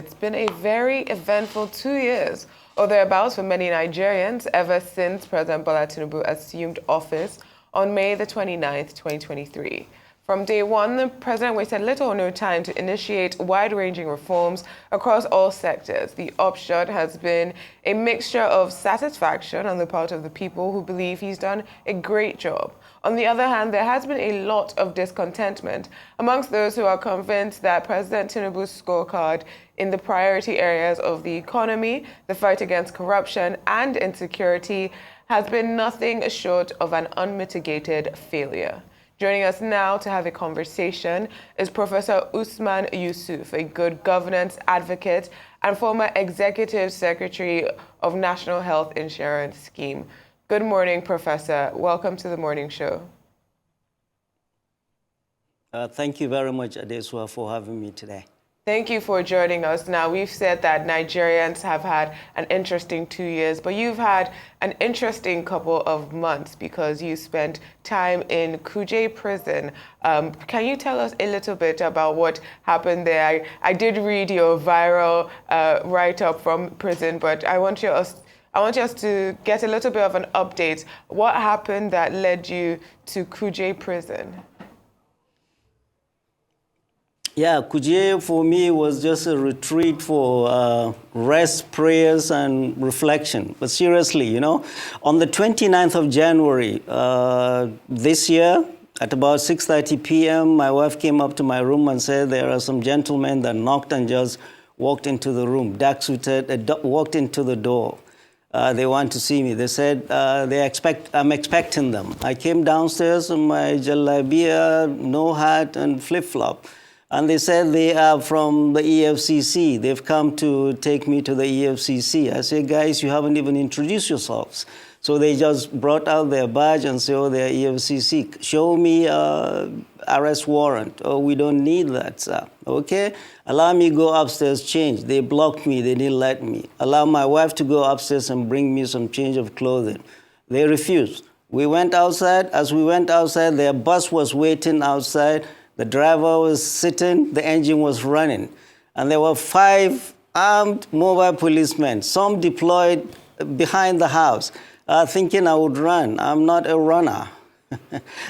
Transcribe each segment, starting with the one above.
it's been a very eventful 2 years or thereabouts for many Nigerians ever since President Bola Tinubu assumed office on May the 29th, 2023. From day one, the president wasted little or no time to initiate wide-ranging reforms across all sectors. The upshot has been a mixture of satisfaction on the part of the people who believe he's done a great job. On the other hand, there has been a lot of discontentment amongst those who are convinced that President Tinubu's scorecard in the priority areas of the economy, the fight against corruption and insecurity has been nothing short of an unmitigated failure. Joining us now to have a conversation is Professor Usman Yusuf, a good governance advocate and former Executive Secretary of National Health Insurance Scheme. Good morning, Professor. Welcome to the morning show. Thank you very much, Adeswa, for having me today. Thank you for joining us. Now, we've said that Nigerians have had an interesting 2 years, but you've had an interesting couple of months because you spent time in Kuje prison. Can you tell us a little bit about what happened there? I did read your viral write-up from prison, but I want us to get a little bit of an update. What happened that led you to Kuje prison? Yeah, Kuje for me was just a retreat for rest, prayers, and reflection. But seriously, you know, on the 29th of January this year, at about 6:30 p.m., my wife came up to my room and said there are some gentlemen that knocked and just walked into the room, dark-suited, walked into the door. They want to see me. They said I'm expecting them. I came downstairs in my jalabia, no hat, and flip-flop. And they said they are from the EFCC. They've come to take me to the EFCC. I said, guys, you haven't even introduced yourselves. So they just brought out their badge and said, oh, they're EFCC. Show me arrest warrant. Oh, we don't need that, sir. Okay? Allow me to go upstairs, change. They blocked me. They didn't let me. Allow my wife to go upstairs and bring me some change of clothing. They refused. We went outside. As we went outside, their bus was waiting outside. The driver was sitting, the engine was running. And there were 5 armed mobile policemen, some deployed behind the house, thinking I would run. I'm not a runner.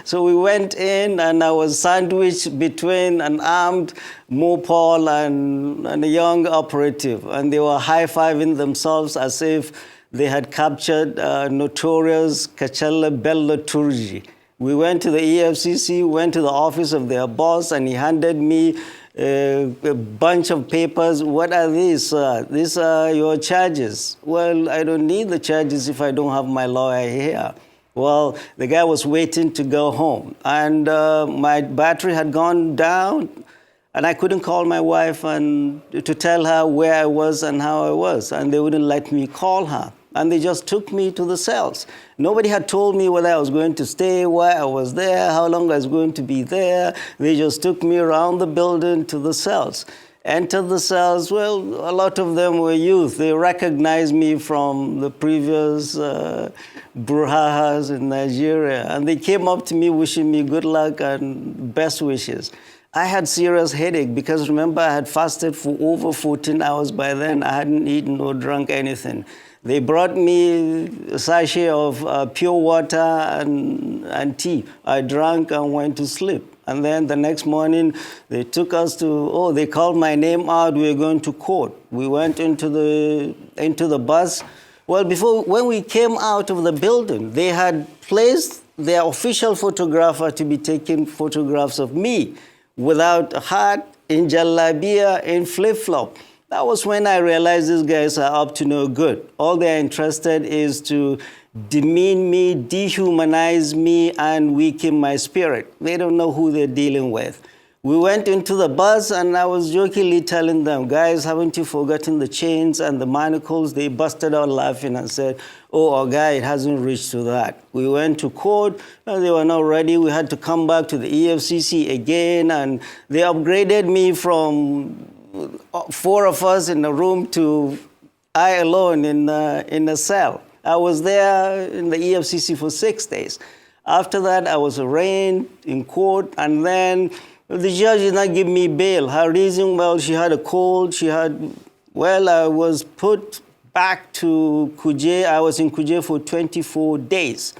So we went in and I was sandwiched between an armed mopol and a young operative. And they were high-fiving themselves as if they had captured notorious Kachalla Bello Turji. We went to the EFCC, went to the office of their boss, and he handed me a bunch of papers. What are these? These are your charges. Well, I don't need the charges if I don't have my lawyer here. Well, the guy was waiting to go home, and my battery had gone down, and I couldn't call my wife and to tell her where I was and how I was, and they wouldn't let me call her. And they just took me to the cells. Nobody had told me whether I was going to stay, why I was there, how long I was going to be there. They just took me around the building to the cells. Entered the cells, well, a lot of them were youth. They recognized me from the previous brouhahas in Nigeria. And they came up to me wishing me good luck and best wishes. I had serious headache because remember I had fasted for over 14 hours by then. I hadn't eaten or drunk anything. They brought me a sachet of pure water and tea. I drank and went to sleep. And then the next morning, they took us to, they called my name out. We were going to court. We went into the bus. Well, when we came out of the building, they had placed their official photographer to be taking photographs of me without a hat, in jalabia, in flip-flop. That was when I realized these guys are up to no good. All they're interested is to demean me, dehumanize me, and weaken my spirit. They don't know who they're dealing with. We went into the bus, and I was jokingly telling them, guys, haven't you forgotten the chains and the manacles? They busted out laughing and said, oh, our guy, it hasn't reached to that. We went to court. They were not ready. We had to come back to the EFCC again, and they upgraded me from 4 of us in a room to I alone in a cell. I was there in the EFCC for 6 days. After that, I was arraigned in court, and then The judge did not give me bail. Her reason, well, she had a cold, I was put back to Kuje. I was in Kuje for 24 days.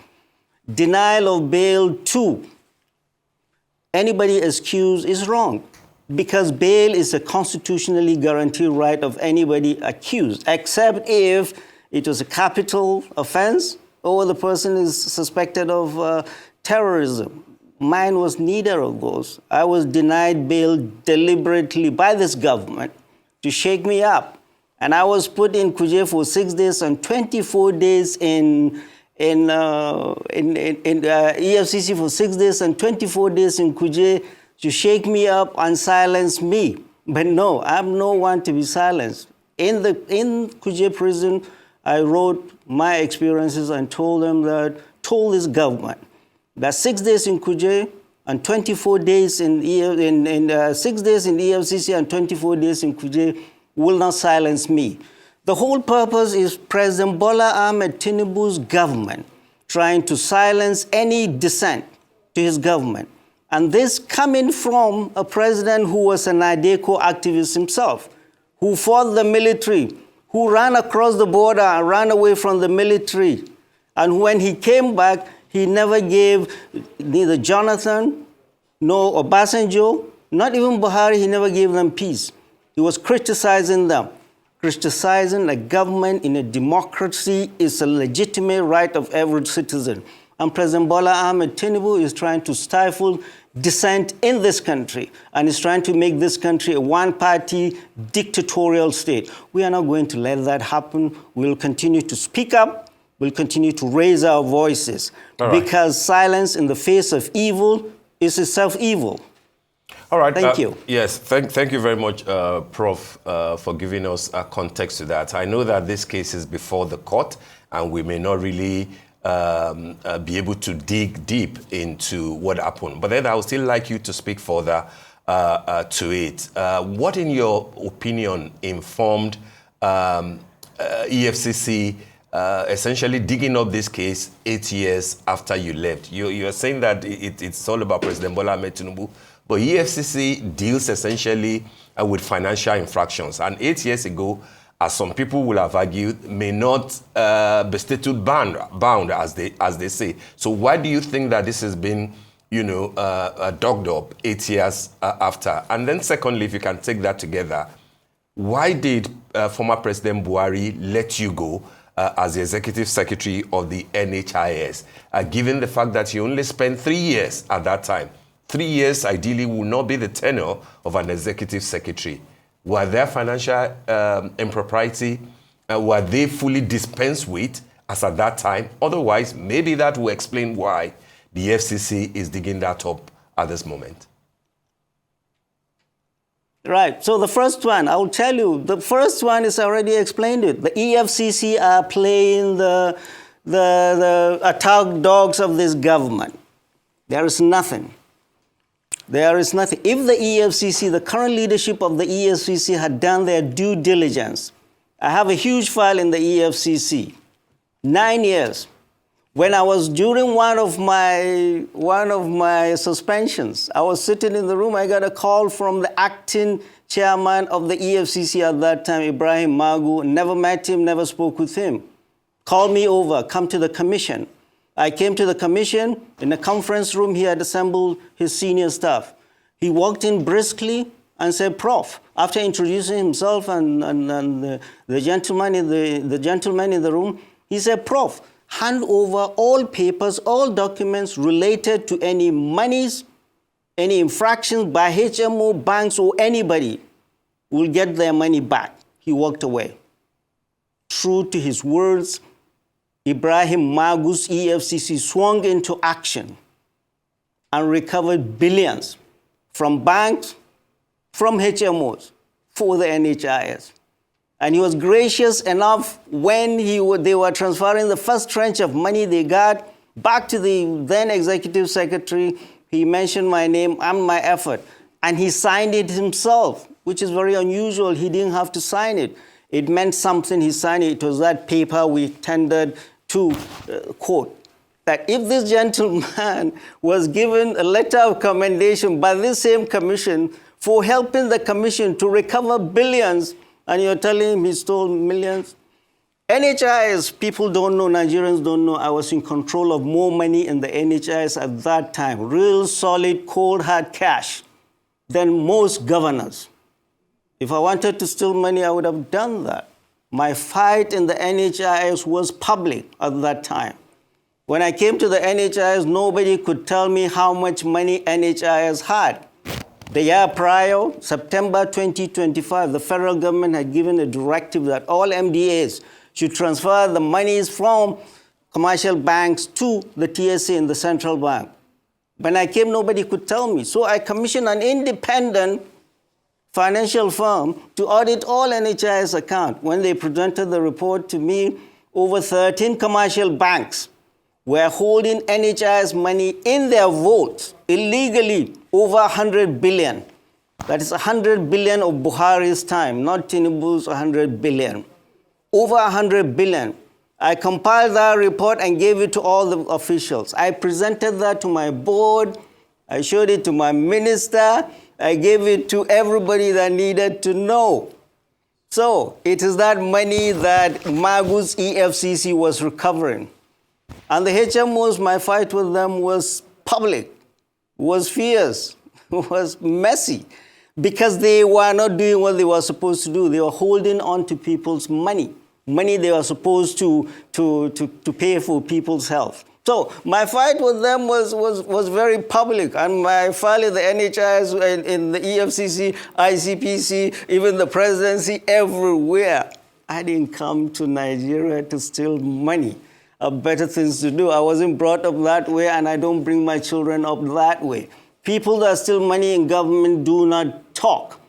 Denial of bail 2. Anybody accused is wrong because bail is a constitutionally guaranteed right of anybody accused, except if it was a capital offense or the person is suspected of terrorism. Mine was neither of those. I was denied bail deliberately by this government to shake me up. And I was put in Kuje for 6 days and 24 days in EFCC for 6 days and 24 days in Kuje to shake me up and silence me. But no, I'm no one to be silenced. In Kuje prison, I wrote my experiences and told this government that 6 days in Kuje and 24 days in 6 days in EFCC and 24 days in Kuje will not silence me. The whole purpose is President Bola Ahmed Tinubu's government trying to silence any dissent to his government. And this coming from a president who was an IDECO activist himself, who fought the military, who ran across the border and ran away from the military. And when he came back, he never gave neither Jonathan nor Obasanjo, not even Buhari, he never gave them peace. He was criticizing them. Criticizing a government in a democracy is a legitimate right of every citizen. And President Bola Ahmed Tinubu is trying to stifle dissent in this country and is trying to make this country a one-party dictatorial state. We are not going to let that happen. We'll continue to speak up. We'll continue to raise our voices because silence in the face of evil is itself evil. All right. Thank you. Yes, thank you very much, Prof, for giving us a context to that. I know that this case is before the court, and we may not really be able to dig deep into what happened. But then I would still like you to speak further to it. What, in your opinion, informed EFCC essentially digging up this case 8 years after you left? You're saying that it's all about President Bola Ahmed Tinubu, but EFCC deals essentially with financial infractions. And 8 years ago, as some people will have argued, may not be statute bound, as they say. So why do you think that this has been, dug up 8 years after? And then secondly, if you can take that together, why did former President Buhari let you go as the executive secretary of the NHIS, given the fact that you only spent 3 years at that time? 3 years ideally would not be the tenure of an executive secretary. Were there financial impropriety? Were they fully dispensed with as at that time? Otherwise, maybe that will explain why the FCC is digging that up at this moment. Right. So the first one, I will tell you, the first one is already explained it. The EFCC are playing the attack dogs of this government. There is nothing. There is nothing. If the EFCC, the current leadership of the EFCC had done their due diligence, I have a huge file in the EFCC, 9 years. When I was during one of my suspensions, I was sitting in the room, I got a call from the acting chairman of the EFCC at that time, Ibrahim Magu, never met him, never spoke with him. Called me over, come to the commission. I came to the commission. In a conference room, he had assembled his senior staff. He walked in briskly and said, Prof, after introducing himself and the gentleman in the room, he said, Prof, hand over all papers, all documents related to any monies, any infractions by HMO, banks, or anybody will get their money back. He walked away. True to his words, Ibrahim Magu's EFCC swung into action and recovered billions from banks, from HMOs, for the NHIS. And he was gracious enough when they were transferring the first tranche of money they got back to the then executive secretary. He mentioned my name and my effort. And he signed it himself, which is very unusual. He didn't have to sign it. It meant something. He signed it. It was that paper we tendered to court. that if this gentleman was given a letter of commendation by this same commission for helping the commission to recover billions, and you're telling him he stole millions? NHIS, people don't know, Nigerians don't know, I was in control of more money in the NHIS at that time, real solid, cold, hard cash, than most governors. If I wanted to steal money, I would have done that. My fight in the NHIS was public at that time. When I came to the NHIS, nobody could tell me how much money NHIS had. The year prior, September 2025, the federal government had given a directive that all MDAs should transfer the monies from commercial banks to the TSA in the central bank. When I came, nobody could tell me. So I commissioned an independent financial firm to audit all NHIS accounts. When they presented the report to me, over 13 commercial banks were holding NHIS money in their vaults illegally, over 100 billion. That is 100 billion of Buhari's time, not Tinubu's 100 billion. Over 100 billion. I compiled that report and gave it to all the officials. I presented that to my board. I showed it to my minister. I gave it to everybody that needed to know. So it is that money that Magu's EFCC was recovering. And the HMOs, my fight with them was public, was fierce, was messy, because they were not doing what they were supposed to do. They were holding on to people's money they were supposed to pay for people's health. So my fight with them was very public, and my fight in the NHIS, in the EFCC, ICPC, even the presidency, everywhere. I didn't come to Nigeria to steal money. I have better things to do. I wasn't brought up that way, and I don't bring my children up that way. People that steal money in government do not talk.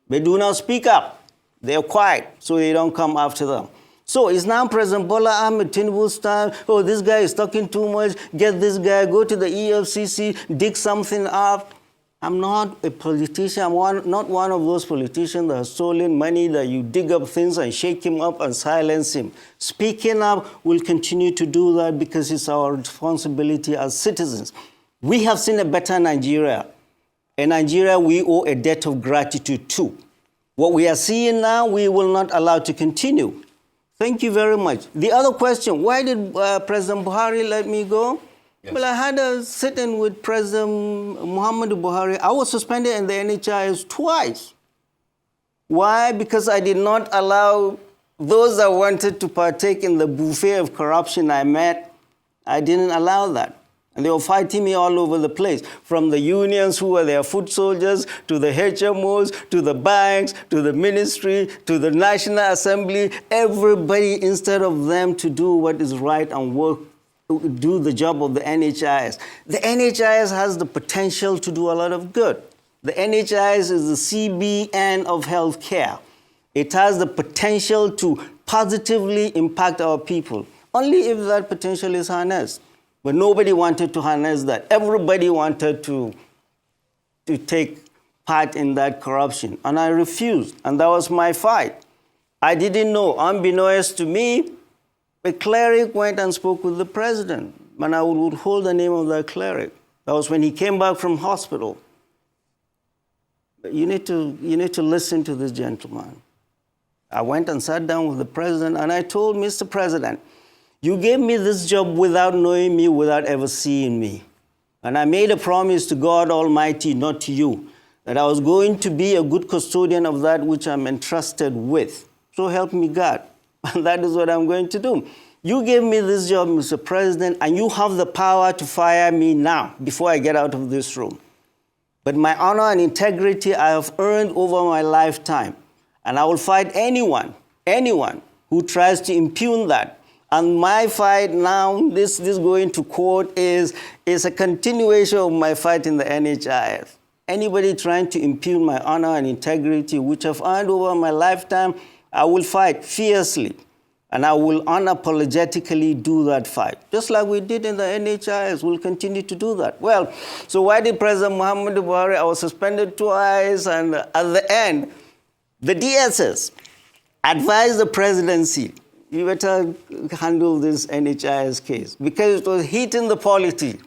They do not speak up. They're quiet, so they don't come after them. So it's now President Bola Ahmed Tinubu's time. Oh, this guy is talking too much. Get this guy, go to the EFCC, dig something up. I'm not a politician. I'm not one of those politicians that have stolen money, that you dig up things and shake him up and silence him. Speaking up, we'll continue to do that because it's our responsibility as citizens. We have seen a better Nigeria. A Nigeria we owe a debt of gratitude to. What we are seeing now, we will not allow to continue. Thank you very much. The other question, why did President Buhari let me go? Yes. Well, I had a sit-in with President Muhammadu Buhari. I was suspended in the NHIS twice. Why? Because I did not allow those that wanted to partake in the buffet of corruption I met. I didn't allow that. And they were fighting me all over the place, from the unions who were their foot soldiers, to the HMOs, to the banks, to the ministry, to the National Assembly. Everybody, instead of them to do what is right and do the job of the NHIS. The NHIS has the potential to do a lot of good. The NHIS is the CBN of healthcare. It has the potential to positively impact our people, only if that potential is harnessed. But nobody wanted to harness that. Everybody wanted to take part in that corruption. And I refused. And that was my fight. I didn't know. Unbeknownst to me, a cleric went and spoke with the president. And I would hold the name of that cleric. That was when he came back from hospital. But you need to listen to this gentleman. I went and sat down with the president, and I told Mr. President, you gave me this job without knowing me, without ever seeing me. And I made a promise to God Almighty, not to you, that I was going to be a good custodian of that which I'm entrusted with. So help me God. And that is what I'm going to do. You gave me this job, Mr. President, and you have the power to fire me now, before I get out of this room. But my honor and integrity I have earned over my lifetime. And I will fight anyone who tries to impugn that. And my fight now, this going to court is a continuation of my fight in the NHIS. Anybody trying to impugn my honor and integrity, which I've earned over my lifetime, I will fight fiercely. And I will unapologetically do that fight. Just like we did in the NHIS, we'll continue to do that. Well, so why did President Muhammadu Buhari, I was suspended twice, and at the end, the DSS advised the presidency you better handle this NHIS case, because it was hitting the polity.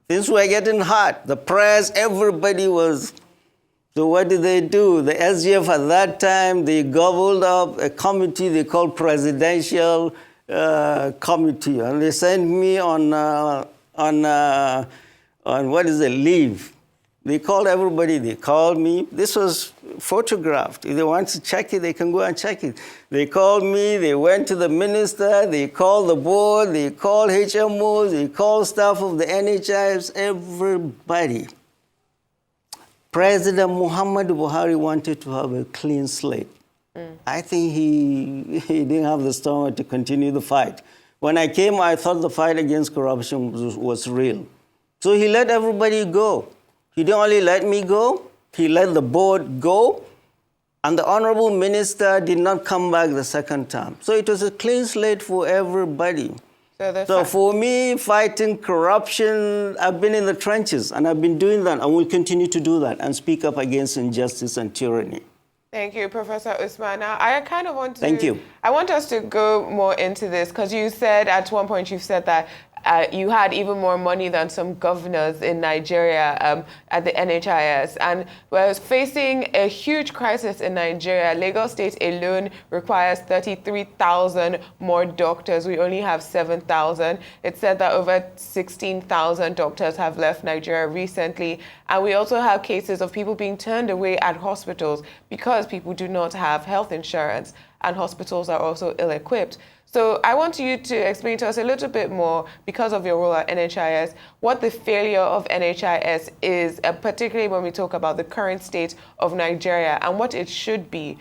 Things were getting hot. The press, everybody was. So what did they do? The SGF at that time, they gobbled up a committee they called Presidential Committee, and they sent me on what is it, leave. They called everybody. They called me. This was photographed. If they want to check it, they can go and check it. They called me. They went to the minister. They called the board. They called HMOs. They called staff of the NHIS, everybody. President Muhammadu Buhari wanted to have a clean slate. I think he didn't have the stomach to continue the fight. When I came, I thought the fight against corruption was real. So he let everybody go. He didn't only let me go, he let the board go, and the honorable minister did not come back the second time. So it was a clean slate for everybody. So for me, fighting corruption, I've been in the trenches, and I've been doing that, and will continue to do that, and speak up against injustice and tyranny. Thank you, Professor Usman. Now, I kind of want to... Thank you. I want us to go more into this, because you said, at one point, you said that you had even more money than some governors in Nigeria at the NHIS. And we're facing a huge crisis in Nigeria. Lagos State alone requires 33,000 more doctors. We only have 7,000. It said that over 16,000 doctors have left Nigeria recently. And we also have cases of people being turned away at hospitals because people do not have health insurance, and hospitals are also ill-equipped. So I want you to explain to us a little bit more, because of your role at NHIS, what the failure of NHIS is, particularly when we talk about the current state of Nigeria and what it should be.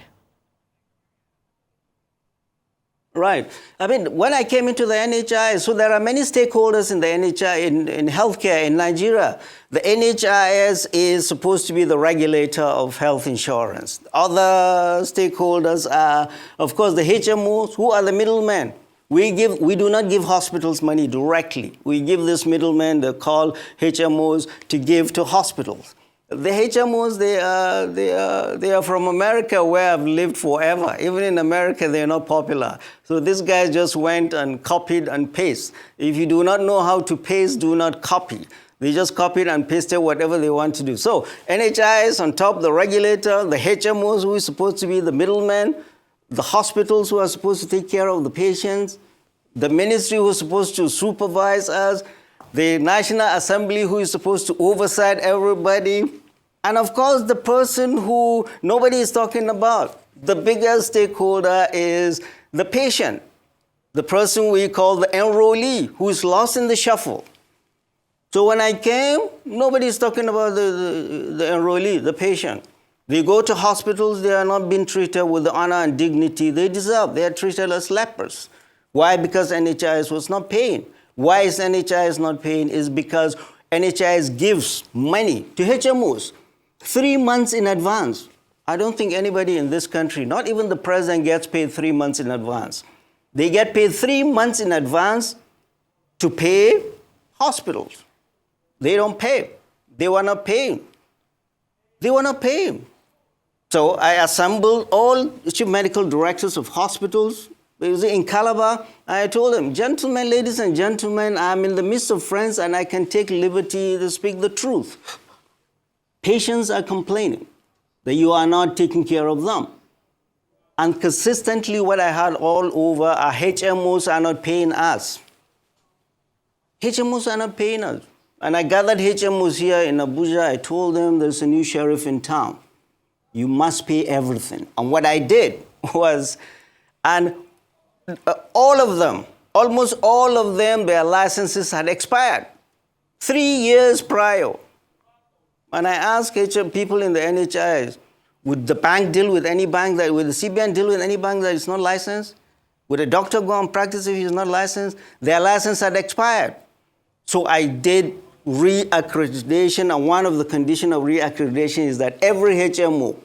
Right. I mean, when I came into the NHIS, so there are many stakeholders in the NHIS, in healthcare in Nigeria. The NHIS is supposed to be the regulator of health insurance. Other stakeholders are, of course, the HMOs, who are the middlemen. We do not give hospitals money directly. We give this middlemen, they call HMOs, to give to hospitals. The HMOs, they are from America, where I've lived forever. Even in America, they're not popular. So these guys just went and copied and pasted. If you do not know how to paste, do not copy. They just copied and pasted whatever they want to do. So NHIS on top, the regulator, the HMOs, who is supposed to be the middleman, the hospitals who are supposed to take care of the patients, the ministry who is supposed to supervise us, the National Assembly who is supposed to oversight everybody, and of course the person who nobody is talking about. The biggest stakeholder is the patient, the person we call the enrollee, who is lost in the shuffle. So when I came, nobody is talking about the enrollee, the patient. They go to hospitals, they are not being treated with the honor and dignity they deserve. They are treated as lepers. Why? Because NHIS was not paying. Why is NHIS not paying? Is because NHIS gives money to HMOs 3 months in advance. I don't think anybody in this country, not even the president, gets paid 3 months in advance. They get paid 3 months in advance to pay hospitals. They don't pay. They were not paying. They were not paying. So I assembled all chief medical directors of hospitals. It was in Calabar. I told them, gentlemen, ladies and gentlemen, I'm in the midst of friends and I can take liberty to speak the truth. Patients are complaining that you are not taking care of them. And consistently what I heard all over are HMOs are not paying us. HMOs are not paying us. And I gathered HMOs here in Abuja. I told them there's a new sheriff in town. You must pay everything. And what I did was, and all of them, almost all of them, their licenses had expired 3 years prior. And I asked people in the NHIS, would the bank deal with any bank would the CBN deal with any bank that is not licensed? Would a doctor go and practice if he's not licensed? Their license had expired. So I did reaccreditation, and one of the conditions of reaccreditation is that every HMO,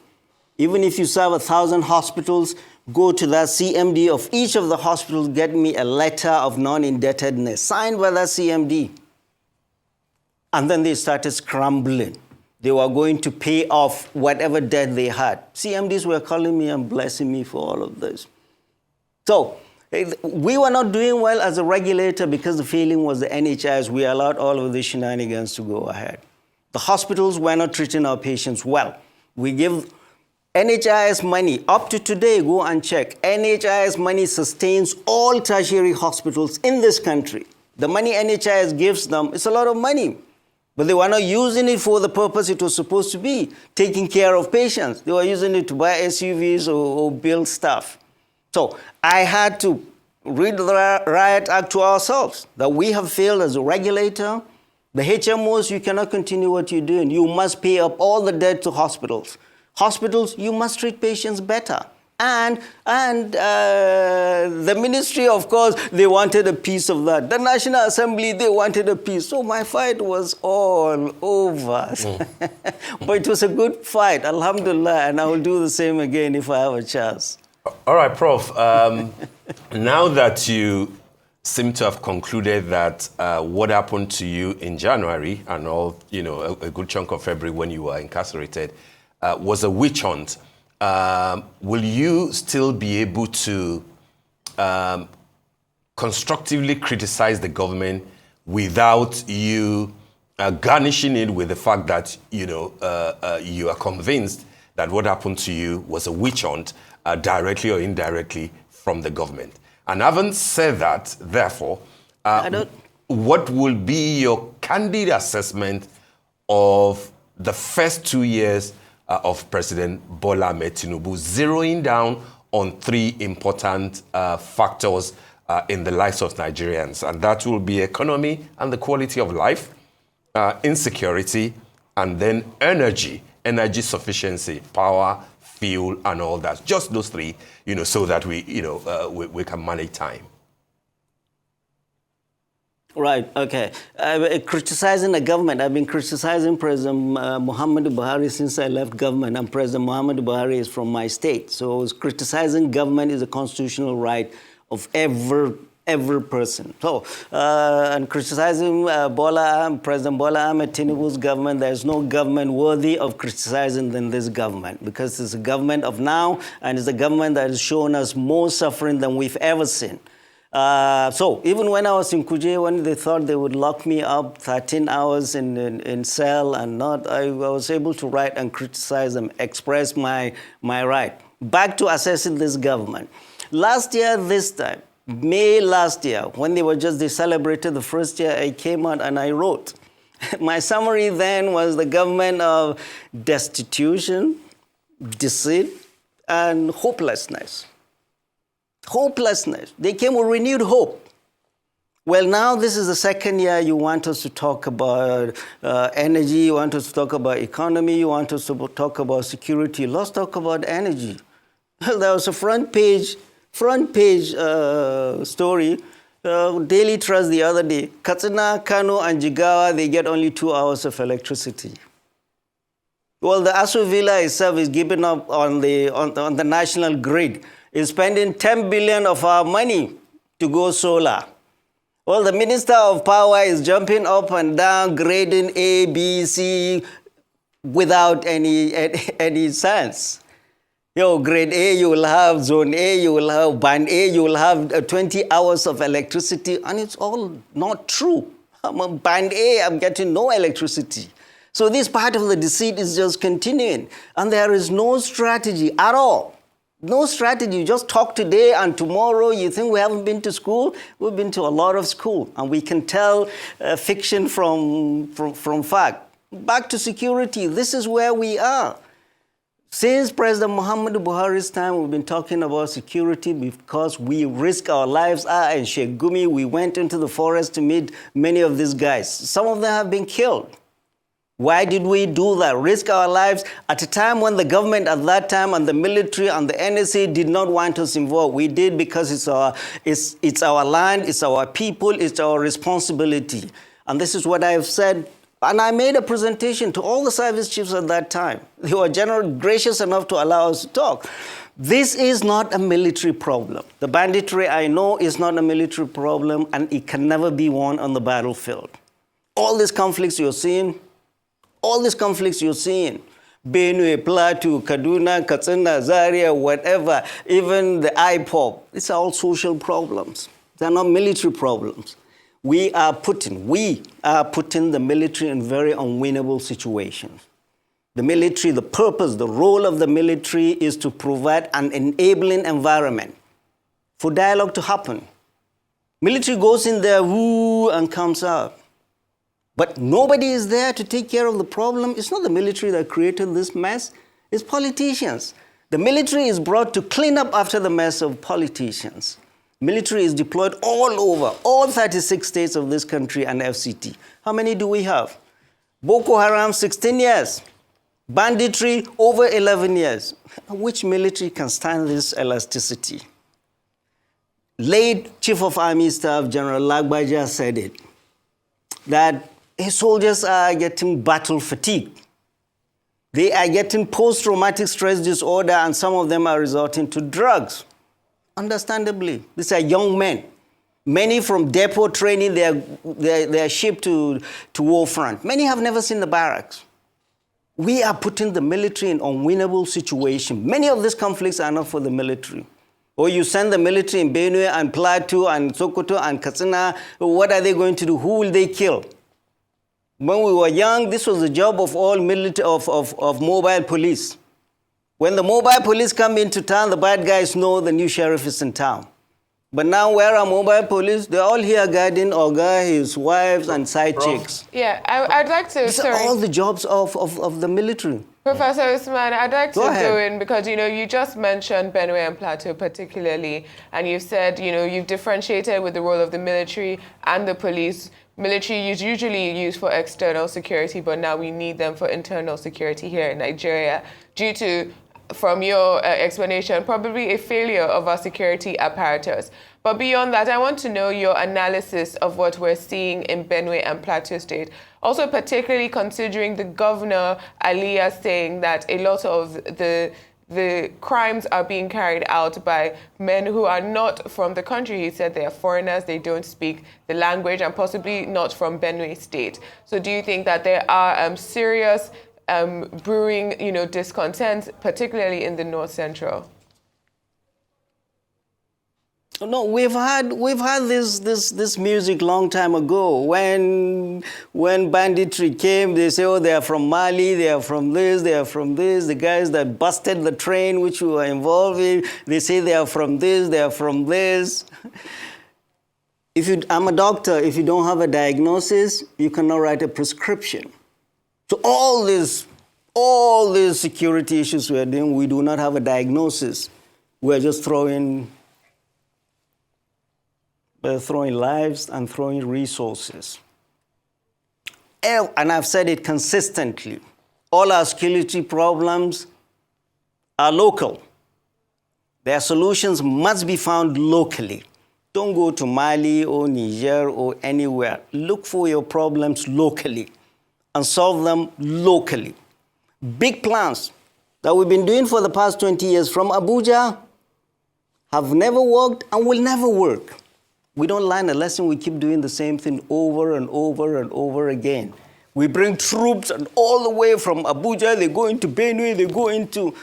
even if you serve 1,000 hospitals, go to that CMD of each of the hospitals, get me a letter of non-indebtedness, signed by that CMD. And then they started scrambling. They were going to pay off whatever debt they had. CMDs were calling me and blessing me for all of this. So We were not doing well as a regulator because the feeling was the NHIS, we allowed all of the shenanigans to go ahead. The hospitals were not treating our patients well. We give NHIS money. Up to today, go and check. NHIS money sustains all tertiary hospitals in this country. The money NHIS gives them, it's a lot of money. But they were not using it for the purpose it was supposed to be, taking care of patients. They were using it to buy SUVs or build stuff. So I had to read the Riot Act to ourselves, that we have failed as a regulator. The HMOs, you cannot continue what you're doing. You must pay up all the debt to hospitals. Hospitals, you must treat patients better. And the ministry, of course, they wanted a piece of that. The National Assembly, they wanted a piece. So my fight was all over. But it was a good fight, alhamdulillah, and I will do the same again if I have a chance. All right, Prof. Now that you seem to have concluded that what happened to you in January and all, a good chunk of February when you were incarcerated was a witch hunt, will you still be able to constructively criticize the government without you garnishing it with the fact that, you are convinced that what happened to you was a witch hunt, directly or indirectly from the government? And having said that, therefore, what will be your candid assessment of the first 2 years of President Bola Ahmed Tinubu, zeroing down on three important factors in the lives of Nigerians? And that will be economy and the quality of life, insecurity, and then energy sufficiency, power, fuel, and all that. Just those three, so that we can manage time. Right, okay. Criticizing the government, I've been criticizing President Muhammadu Buhari since I left government, and President Muhammadu Buhari is from my state. So criticizing government is a constitutional right of every person. So, and criticizing President Bola Ahmed Tinubu's government, there's no government worthy of criticizing than this government, because it's a government of now, and it's a government that has shown us more suffering than we've ever seen. So even when I was in Kuje, when they thought they would lock me up 13 hours in cell and not, I was able to write and criticize them, express my right. Back to assessing this government. Last year, this time, May last year, when they celebrated the first year, I came out and I wrote. My summary then was the government of destitution, deceit, and hopelessness. Hopelessness. They came with renewed hope. Well, now this is the second year you want us to talk about energy, you want us to talk about economy, you want us to talk about security. Let's talk about energy. There was a front page story, Daily Trust the other day. Katsina, Kano, and Jigawa, they get only 2 hours of electricity. Well, the Aso Villa itself is giving up on the national grid. Is spending 10 billion of our money to go solar. Well, the Minister of Power is jumping up and down, grading A, B, C, without any sense. Grade A, you will have zone A, you will have band A, you will have 20 hours of electricity, and it's all not true. I'm a band A, I'm getting no electricity. So this part of the deceit is just continuing, and there is no strategy at all. No strategy. You just talk today and tomorrow you think we haven't been to school. We've been to a lot of school, and we can tell fiction from fact. Back to security. This is where we are. Since President Muhammadu Buhari's time, we've been talking about security because we risk our lives. In Sheikh Gumi, we went into the forest to meet many of these guys. Some of them have been killed. Why did we do that? Risk our lives at a time when the government at that time and the military and the NSA did not want us involved. We did because it's our land, it's our people, it's our responsibility. And this is what I have said. And I made a presentation to all the service chiefs at that time. They were gracious enough to allow us to talk. This is not a military problem. The banditry, I know, is not a military problem, and it can never be won on the battlefield. All these conflicts you're seeing, Benue, Plateau, Kaduna, Katsina, Zaria, whatever, even the IPOP. These are all social problems. They're not military problems. We are putting the military in very unwinnable situations. The military, the purpose, the role of the military is to provide an enabling environment for dialogue to happen. Military goes in there, woo, and comes out. But nobody is there to take care of the problem. It's not the military that created this mess. It's politicians. The military is brought to clean up after the mess of politicians. Military is deployed all over, all 36 states of this country and FCT. How many do we have? Boko Haram, 16 years. Banditry, over 11 years. Which military can stand this elasticity? Late Chief of Army Staff, General Lagbaja, said it, that his soldiers are getting battle fatigue. They are getting post-traumatic stress disorder, and some of them are resorting to drugs. Understandably, these are young men. Many from depot training, they are shipped to war front. Many have never seen the barracks. We are putting the military in unwinnable situation. Many of these conflicts are not for the military. Or you send the military in Benue and Plateau and Sokoto and Katsina, what are they going to do? Who will they kill? When we were young, this was the job of all of mobile police. When the mobile police come into town, the bad guys know the new sheriff is in town. But now, where are mobile police? They're all here guarding Oga, his wives, and side chicks. Yeah, I'd like to... These are all the jobs of the military. Professor Usman, I'd like to go in because, you just mentioned Benue and Plateau particularly, and you've said, you've differentiated with the role of the military and the police. Military is usually used for external security, but now we need them for internal security here in Nigeria due to, from your explanation, probably a failure of our security apparatus. But beyond that, I want to know your analysis of what we're seeing in Benue and Plateau State. Also, particularly considering the governor, Aliyah, saying that a lot of the crimes are being carried out by men who are not from the country. He said they are foreigners, they don't speak the language, and possibly not from Benue State. So do you think that there are serious brewing, discontent, particularly in the North Central? No, we've had this music long time ago. When banditry came, they say, oh, they are from Mali, they are from this, they are from this. The guys that busted the train, which we were involved in, they say they are from this, they are from this. I'm a doctor. If you don't have a diagnosis, you cannot write a prescription. So all these security issues we are doing, we do not have a diagnosis. We're just throwing lives and throwing resources. And I've said it consistently. All our security problems are local. Their solutions must be found locally. Don't go to Mali or Niger or anywhere. Look for your problems locally and solve them locally. Big plans that we've been doing for the past 20 years from Abuja have never worked and will never work. We don't learn a lesson, we keep doing the same thing over and over and over again. We bring troops and all the way from Abuja, they go into Benue, they go into...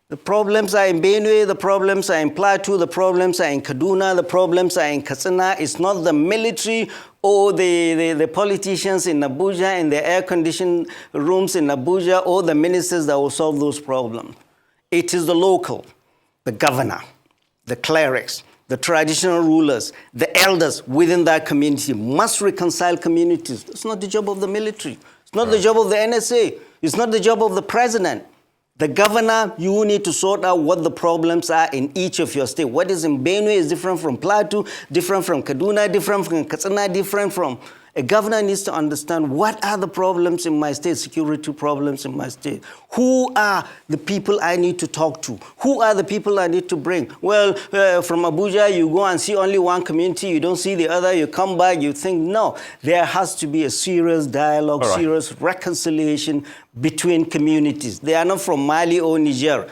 The problems are in Benue, the problems are in Plateau, the problems are in Kaduna, the problems are in Katsina. It's not the military or the politicians in Abuja in the air-conditioned rooms in Abuja or the ministers that will solve those problems. It is the local, the governor, the clerics, the traditional rulers, the elders within that community must reconcile communities. It's not the job of the military. It's not the job of the NSA. It's not the job of the president. The governor, you need to sort out what the problems are in each of your states. What is in Benue is different from Plateau, different from Kaduna, different from Katsina, different from... A governor needs to understand what are the problems in my state, security problems in my state. Who are the people I need to talk to? Who are the people I need to bring? Well, from Abuja, you go and see only one community, you don't see the other, you come back, you think, no. There has to be a serious dialogue, serious reconciliation between communities. They are not from Mali or Niger.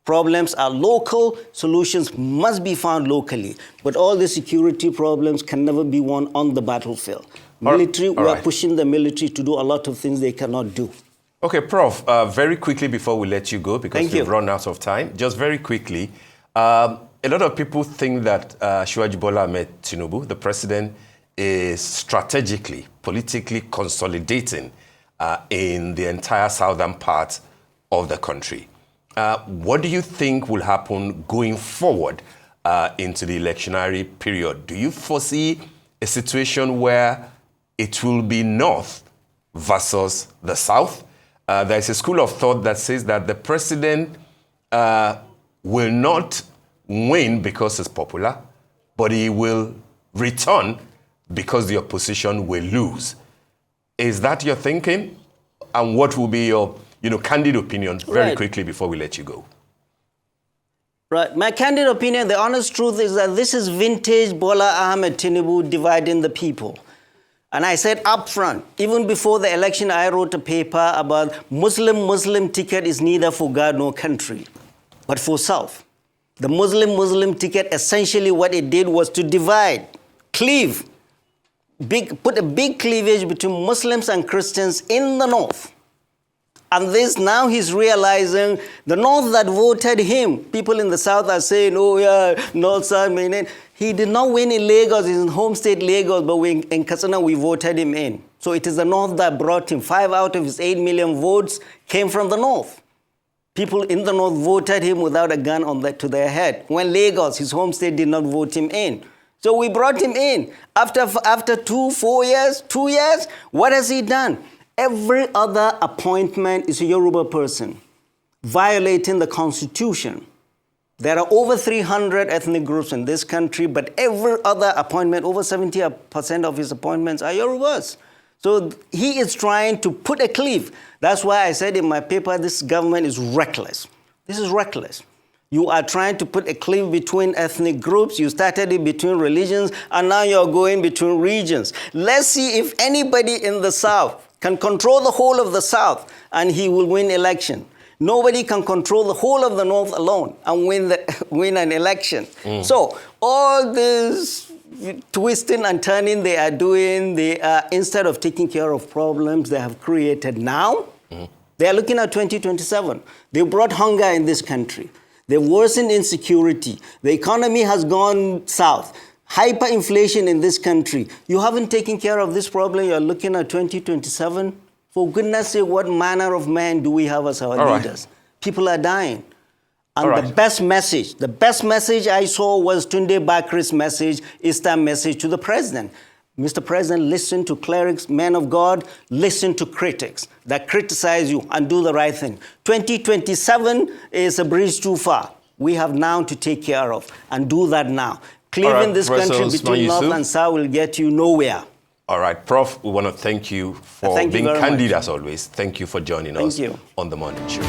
Problems are local, solutions must be found locally. But all the security problems can never be won on the battlefield. Military, we are pushing the military to do a lot of things they cannot do. Okay, Prof, very quickly before we let you go, because we've run out of time, just very quickly, a lot of people think that Asiwaju Bola Ahmed Tinubu, the president, is strategically, politically consolidating in the entire southern part of the country. What do you think will happen going forward into the electionary period? Do you foresee a situation where it will be North versus the South? There's a school of thought that says that the president will not win because he's popular, but he will return because the opposition will lose. Is that your thinking? And what will be your candid opinion very quickly before we let you go? Right. My candid opinion, the honest truth is that this is vintage Bola Ahmed Tinubu dividing the people. And I said up front, even before the election, I wrote a paper about Muslim ticket is neither for God nor country, but for self. The Muslim ticket, essentially what it did was to divide, cleave, put a big cleavage between Muslims and Christians in the North. And this, now he's realizing the North that voted him, people in the South are saying, oh yeah, North South, meaning. He did not win in Lagos, in home state Lagos, but in Katsina we voted him in. So it is the North that brought him. 5 out of his 8 million votes came from the North. People in the North voted him without a gun to their head. When Lagos, his home state, did not vote him in. So we brought him in. After 2 years, what has he done? Every other appointment is a Yoruba person, violating the Constitution. There are over 300 ethnic groups in this country, but every other appointment, over 70% of his appointments are Yorubas. So he is trying to put a cliff. That's why I said in my paper, this government is reckless. This is reckless. You are trying to put a cliff between ethnic groups. You started it between religions, and now you're going between regions. Let's see if anybody in the South can control the whole of the South, and he will win election. Nobody can control the whole of the North alone and win an election. So all this twisting and turning they are doing, instead of taking care of problems they have created now, they are looking at 2027. They brought hunger in this country. They worsened insecurity. The economy has gone south. Hyperinflation in this country. You haven't taken care of this problem. You're looking at 2027. For goodness sake, what manner of man do we have as our leaders? People are dying. And the best message I saw was Tunde Bakri's message, Easter message to the president. Mr. President, listen to clerics, men of God, listen to critics that criticize you and do the right thing. 2027 is a bridge too far. We have now to take care of and do that now. Cleaving this country between North and South will get you nowhere. All right, Prof, we want to thank you for being candid as always. Thank you for joining us on The Morning Show.